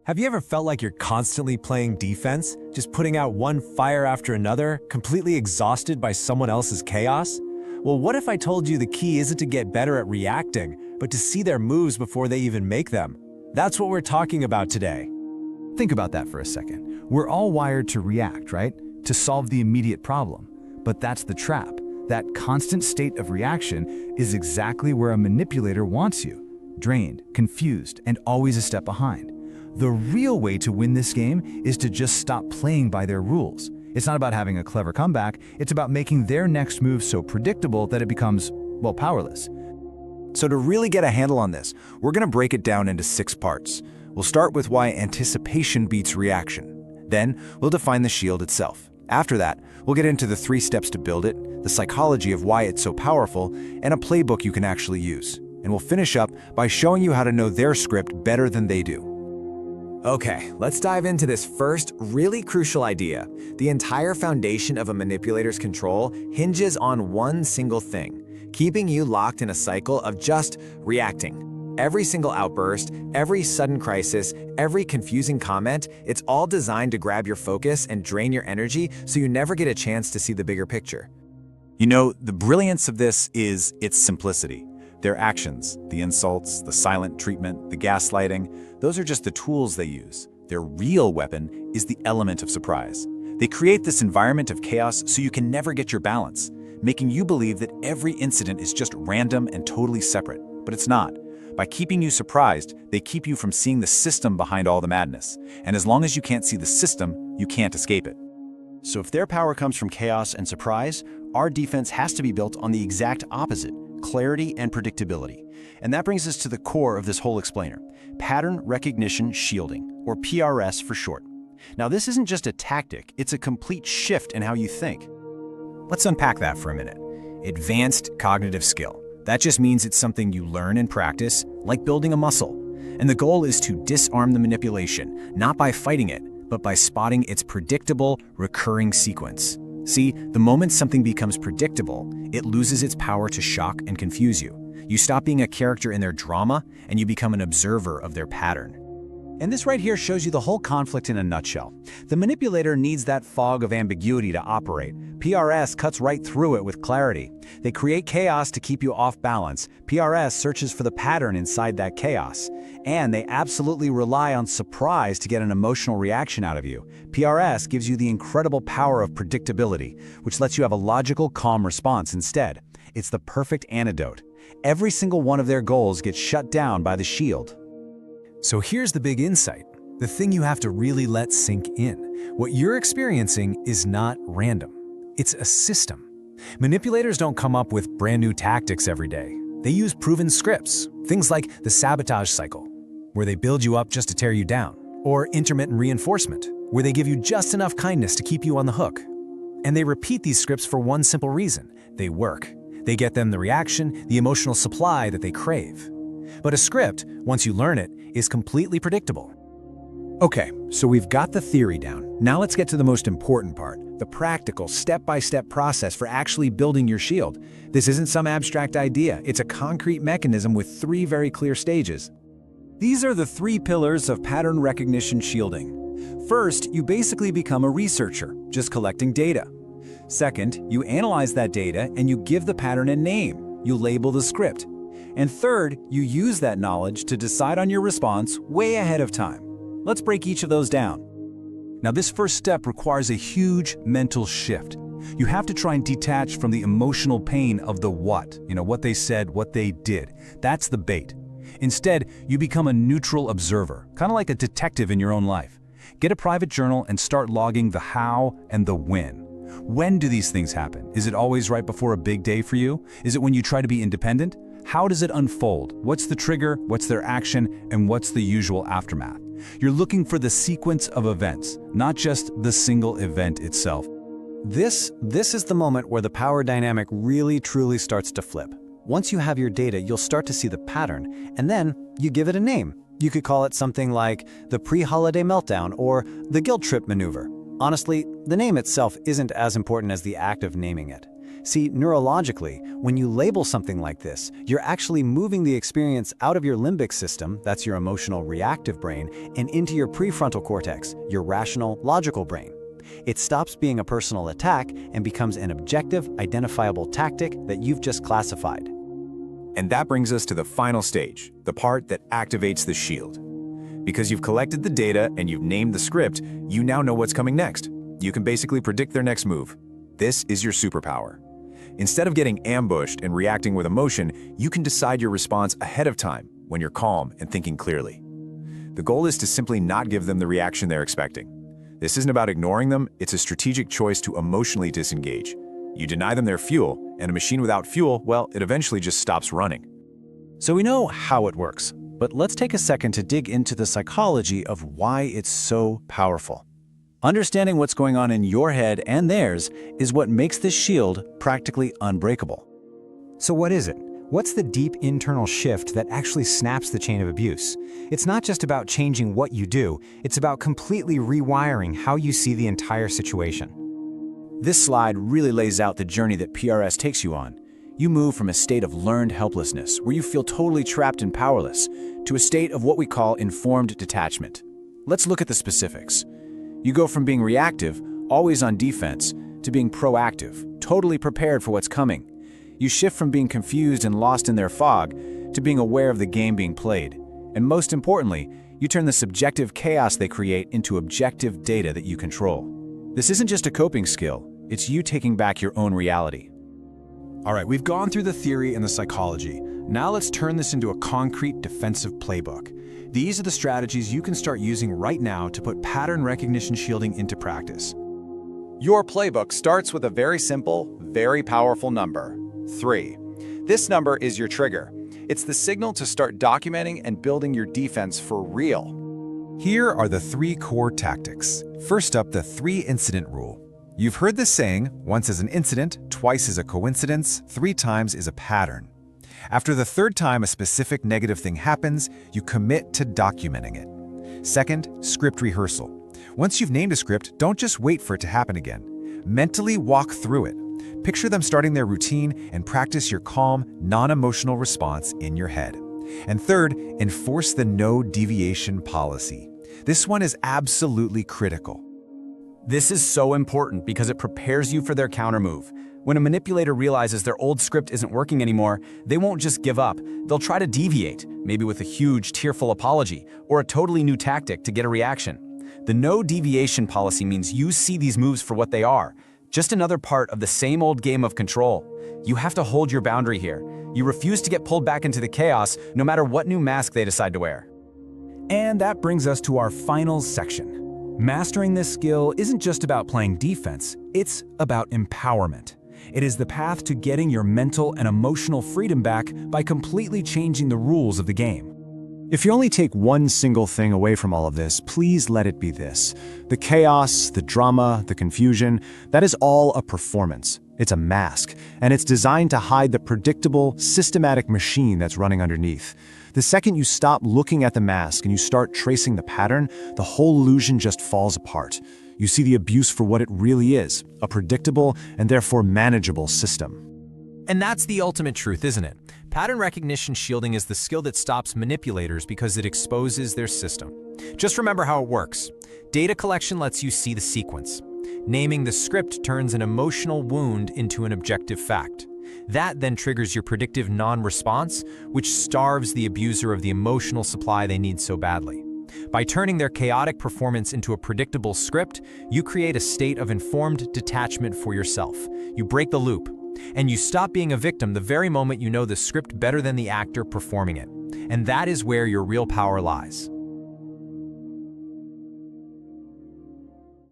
Have you ever felt like you're constantly playing defense, just putting out one fire after another, completely exhausted by someone else's chaos? Well, what if I told you the key isn't to get better at reacting, but to see their moves before they even make them? That's what we're talking about today. Think about that for a second. We're all wired to react, right? To solve the immediate problem. But that's the trap. That constant state of reaction is exactly where a manipulator wants you. Drained, confused, and always a step behind. The real way to win this game is to just stop playing by their rules. It's not about having a clever comeback, it's about making their next move so predictable that it becomes, well, powerless. So to really get a handle on this, we're going to break it down into 6 parts. We'll start with why anticipation beats reaction. Then, we'll define the shield itself. After that, we'll get into the 3 steps to build it, the psychology of why it's so powerful, and a playbook you can actually use. And we'll finish up by showing you how to know their script better than they do. Okay, let's dive into this first, really crucial idea. The entire foundation of a manipulator's control hinges on one single thing, keeping you locked in a cycle of just reacting. Every single outburst, every sudden crisis, every confusing comment, it's all designed to grab your focus and drain your energy so you never get a chance to see the bigger picture. You know, the brilliance of this is its simplicity. Their actions, the insults, the silent treatment, the gaslighting, those are just the tools they use. Their real weapon is the element of surprise. They create this environment of chaos so you can never get your balance, making you believe that every incident is just random and totally separate. But it's not. By keeping you surprised, they keep you from seeing the system behind all the madness. And as long as you can't see the system, you can't escape it. So if their power comes from chaos and surprise, our defense has to be built on the exact opposite. Clarity and predictability. And that brings us to the core of this whole explainer, pattern recognition shielding, or PRS for short. Now this isn't just a tactic, it's a complete shift in how you think. Let's unpack that for a minute. Advanced cognitive skill. That just means it's something you learn and practice, like building a muscle. And the goal is to disarm the manipulation, not by fighting it, but by spotting its predictable, recurring sequence. See, the moment something becomes predictable, it loses its power to shock and confuse you. You stop being a character in their drama, and you become an observer of their pattern. And this right here shows you the whole conflict in a nutshell. The manipulator needs that fog of ambiguity to operate. PRS cuts right through it with clarity. They create chaos to keep you off balance. PRS searches for the pattern inside that chaos. And they absolutely rely on surprise to get an emotional reaction out of you. PRS gives you the incredible power of predictability, which lets you have a logical, calm response instead. It's the perfect antidote. Every single one of their goals gets shut down by the shield. So here's the big insight, the thing you have to really let sink in. What you're experiencing is not random. It's a system. Manipulators don't come up with brand new tactics every day. They use proven scripts, things like the sabotage cycle, where they build you up just to tear you down, or intermittent reinforcement, where they give you just enough kindness to keep you on the hook. And they repeat these scripts for one simple reason: they work. They get them the reaction, the emotional supply that they crave. But a script, once you learn it, is completely predictable. Okay, so we've got the theory down. Now let's get to the most important part, the practical, step-by-step process for actually building your shield. This isn't some abstract idea, it's a concrete mechanism with 3 very clear stages. These are the 3 pillars of pattern recognition shielding. First, you basically become a researcher, just collecting data. Second, you analyze that data and you give the pattern a name. You label the script. And third, you use that knowledge to decide on your response way ahead of time. Let's break each of those down. Now this first step requires a huge mental shift. You have to try and detach from the emotional pain of the what they said, what they did. That's the bait. Instead, you become a neutral observer, kind of like a detective in your own life. Get a private journal and start logging the how and the when. When do these things happen? Is it always right before a big day for you? Is it when you try to be independent? How does it unfold? What's the trigger? What's their action? And what's the usual aftermath? You're looking for the sequence of events, not just the single event itself. This is the moment where the power dynamic really truly starts to flip. Once you have your data, you'll start to see the pattern, and then you give it a name. You could call it something like the pre-holiday meltdown or the guilt trip maneuver. Honestly, the name itself isn't as important as the act of naming it. See, neurologically, when you label something like this, you're actually moving the experience out of your limbic system, that's your emotional reactive brain, and into your prefrontal cortex, your rational logical brain. It stops being a personal attack and becomes an objective, identifiable tactic that you've just classified. And that brings us to the final stage, the part that activates the shield. Because you've collected the data and you've named the script, you now know what's coming next. You can basically predict their next move. This is your superpower. Instead of getting ambushed and reacting with emotion, you can decide your response ahead of time when you're calm and thinking clearly. The goal is to simply not give them the reaction they're expecting. This isn't about ignoring them, it's a strategic choice to emotionally disengage. You deny them their fuel, and a machine without fuel, well, it eventually just stops running. So we know how it works, but let's take a second to dig into the psychology of why it's so powerful. Understanding what's going on in your head and theirs is what makes this shield practically unbreakable. So what is it? What's the deep internal shift that actually snaps the chain of abuse? It's not just about changing what you do, it's about completely rewiring how you see the entire situation. This slide really lays out the journey that PRS takes you on. You move from a state of learned helplessness, where you feel totally trapped and powerless, to a state of what we call informed detachment. Let's look at the specifics. You go from being reactive, always on defense, to being proactive, totally prepared for what's coming. You shift from being confused and lost in their fog to being aware of the game being played. And most importantly, you turn the subjective chaos they create into objective data that you control. This isn't just a coping skill, it's you taking back your own reality. All right, we've gone through the theory and the psychology. Now let's turn this into a concrete defensive playbook. These are the strategies you can start using right now to put pattern recognition shielding into practice. Your playbook starts with a very simple, very powerful number, 3. This number is your trigger. It's the signal to start documenting and building your defense for real. Here are the 3 core tactics. First up, the 3-incident rule. You've heard this saying, once is an incident, twice is a coincidence, 3 times is a pattern. After the 3rd time a specific negative thing happens, you commit to documenting it. Second, script rehearsal. Once you've named a script, don't just wait for it to happen again. Mentally walk through it. Picture them starting their routine and practice your calm, non-emotional response in your head. And third, enforce the no deviation policy. This one is absolutely critical. This is so important because it prepares you for their countermove. When a manipulator realizes their old script isn't working anymore, they won't just give up. They'll try to deviate, maybe with a huge, tearful apology or a totally new tactic to get a reaction. The no deviation policy means you see these moves for what they are, just another part of the same old game of control. You have to hold your boundary here. You refuse to get pulled back into the chaos, no matter what new mask they decide to wear. And that brings us to our final section. Mastering this skill isn't just about playing defense, it's about empowerment. It is the path to getting your mental and emotional freedom back by completely changing the rules of the game. If you only take one single thing away from all of this, please let it be this. The chaos, the drama, the confusion, that is all a performance. It's a mask, and it's designed to hide the predictable, systematic machine that's running underneath. The second you stop looking at the mask and you start tracing the pattern, the whole illusion just falls apart. You see the abuse for what it really is, a predictable and therefore manageable system. And that's the ultimate truth, isn't it? Pattern recognition shielding is the skill that stops manipulators because it exposes their system. Just remember how it works. Data collection lets you see the sequence. Naming the script turns an emotional wound into an objective fact. That then triggers your predictive non-response, which starves the abuser of the emotional supply they need so badly. By turning their chaotic performance into a predictable script, you create a state of informed detachment for yourself. You break the loop, and you stop being a victim the very moment you know the script better than the actor performing it. And that is where your real power lies.